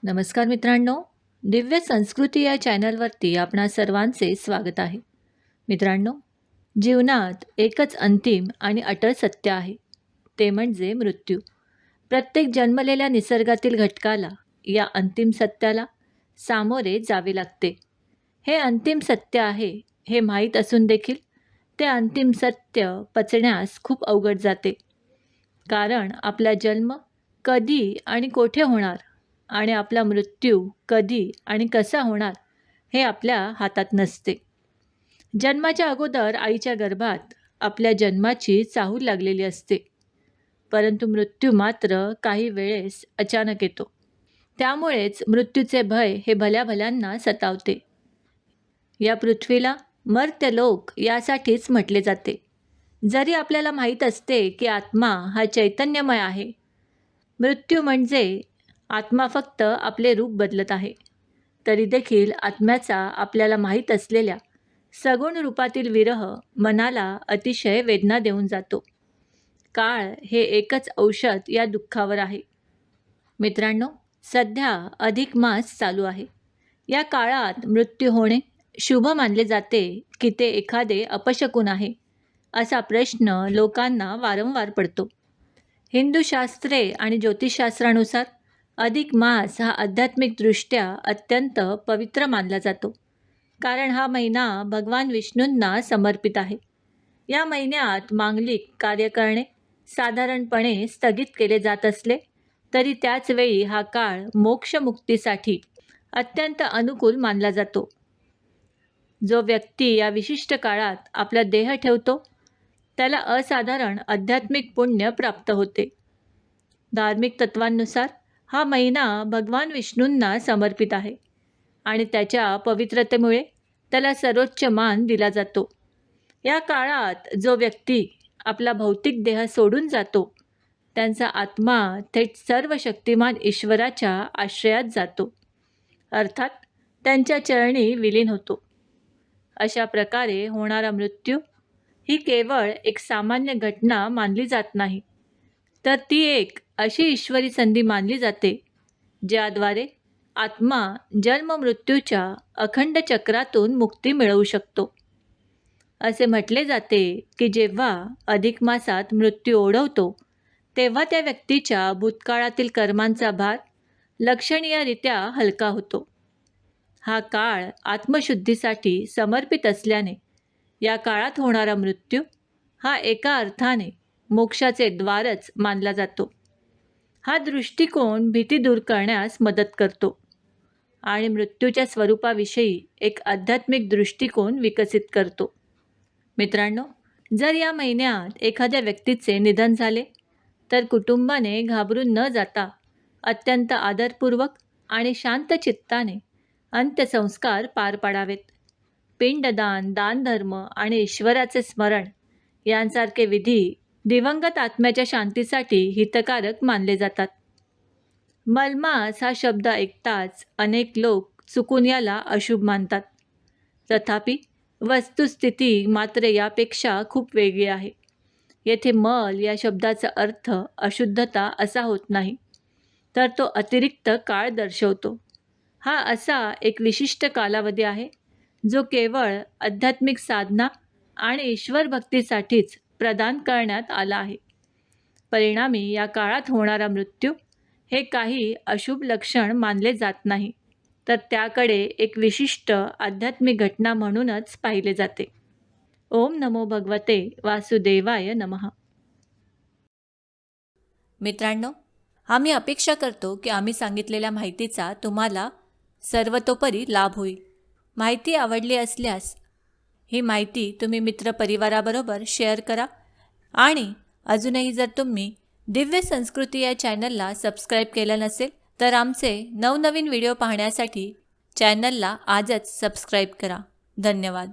नमस्कार मित्रांनो, दिव्य संस्कृती या चॅनलवरती आपणा सर्वांचे स्वागत आहे. मित्रांनो, जीवनात एकच अंतिम आणि अटळ सत्य आहे, ते म्हणजे मृत्यू. प्रत्येक जन्मलेल्या निसर्गातील घटकाला या अंतिम सत्याला सामोरे जावे लागते. हे अंतिम सत्य आहे हे माहीत असून देखील ते अंतिम सत्य पचण्यास खूप अवघड जाते. कारण आपला जन्म कधी आणि कोठे होणार आणि आपला मृत्यू कधी आणि कसा होणार हे आपल्या हातात नसते. जन्माच्या अगोदर आईच्या गर्भात आपल्या जन्माची चाहूल लागलेली असते, परंतु मृत्यू मात्र काही वेळेस अचानक येतो. त्यामुळेच मृत्यूचे भय हे भल्याभल्यांना सतावते. या पृथ्वीला मर्त्यलोक यासाठीच म्हटले जाते. जरी आपल्याला माहीत असते की आत्मा हा चैतन्यमय आहे, मृत्यू म्हणजे आत्मा फक्त आपले रूप बदलत आहे, तरी देखील आत्म्याचा आपल्याला माहीत असलेल्या सगुण रूपातील विरह मनाला अतिशय वेदना देऊन जातो. काळ हे एकच औषध या दुःखावर आहे. मित्रांनो, सध्या अधिक मास चालू आहे. या काळात मृत्यू होणे शुभ मानले जाते की ते एखादे अपशकुन आहे, असा प्रश्न लोकांना वारंवार पडतो. हिंदू शास्त्रे आणि ज्योतिषशास्त्रानुसार अधिक मास हा आध्यात्मिकदृष्ट्या अत्यंत पवित्र मानला जातो, कारण हा महिना भगवान विष्णूंना समर्पित आहे. या महिन्यात मांगलिक कार्य करणे साधारणपणे स्थगित केले जात असले तरी त्याच वेळी हा काळ मोक्षमुक्तीसाठी अत्यंत अनुकूल मानला जातो. जो व्यक्ती या विशिष्ट काळात आपला देह ठेवतो त्याला असाधारण आध्यात्मिक पुण्य प्राप्त होते. धार्मिक तत्वांनुसार हा महिना भगवान विष्णूंना समर्पित आहे आणि त्याच्या पवित्रतेमुळे त्याला सर्वोच्च मान दिला जातो. या काळात जो व्यक्ती आपला भौतिक देह सोडून जातो त्यांचा आत्मा थेट सर्व शक्तिमान ईश्वराच्या आश्रयात जातो, अर्थात त्यांच्या चरणी विलीन होतो. अशा प्रकारे होणारा मृत्यू ही केवळ एक सामान्य घटना मानली जात नाही, तर ती एक अशी ईश्वरी संधी मानली जाते ज्याद्वारे आत्मा जन्म-मृत्यूच्या अखंड चक्रातून मुक्ती मिळवू शकतो. असे म्हटले जाते की जेव्हा अधिक मासात मृत्यू ओढवतो तेव्हा त्या व्यक्तीच्या भूतकाळातील कर्मांचा भार लक्षणीयरित्या हलका होतो. हा काळ आत्मशुद्धीसाठी समर्पित असल्याने या काळात होणारा मृत्यू हा एका अर्थाने मोक्षाचे द्वारच मानला जातो. हा दृष्टिकोन भीती दूर करण्यास मदत करतो आणि मृत्यूच्या स्वरूपाविषयी एक आध्यात्मिक दृष्टिकोन विकसित करतो. मित्रांनो, जर या महिन्यात एखाद्या व्यक्तीचे निधन झाले तर कुटुंबाने घाबरून न जाता अत्यंत आदरपूर्वक आणि शांत चित्ताने अंत्यसंस्कार पार पाडावेत. पिंडदान, दानधर्म आणि ईश्वराचे स्मरण यांसारखे विधी दिवंगत आत्म्याच्या शांतीसाठी हितकारक मानले जातात. मलमास हा शब्द ऐकताच अनेक लोक चुकून याला अशुभ मानतात. तथापि वस्तुस्थिती मात्र यापेक्षा खूप वेगळी आहे. येथे मल या शब्दाचा अर्थ अशुद्धता असा होत नाही, तर तो अतिरिक्त काळ दर्शवतो. हा असा एक विशिष्ट कालावधी आहे जो केवळ आध्यात्मिक साधना आणि ईश्वर भक्तीसाठीच प्रदान करण्यात आला आहे. परिणामी या काळात होणारा मृत्यू हे काही अशुभ लक्षण मानले जात नाही, तर त्याकडे एक विशिष्ट आध्यात्मिक घटना म्हणूनच पाहिले जाते. ओम नमो भगवते वासुदेवाय नमः. मित्रांनो, आम्ही अपेक्षा करतो की आम्ही सांगितलेल्या माहितीचा तुम्हाला सर्वतोपरी लाभ होईल. माहिती आवडली असल्यास ही माहिती तुम्ही मित्रपरिवाराबरोबर शेअर करा आणि अजूनही जर तुम्ही दिव्य संस्कृती या चॅनलला सबस्क्राईब केलं नसेल तर आमचे नवनवीन व्हिडिओ पाहण्यासाठी चॅनलला आजच सबस्क्राईब करा. धन्यवाद.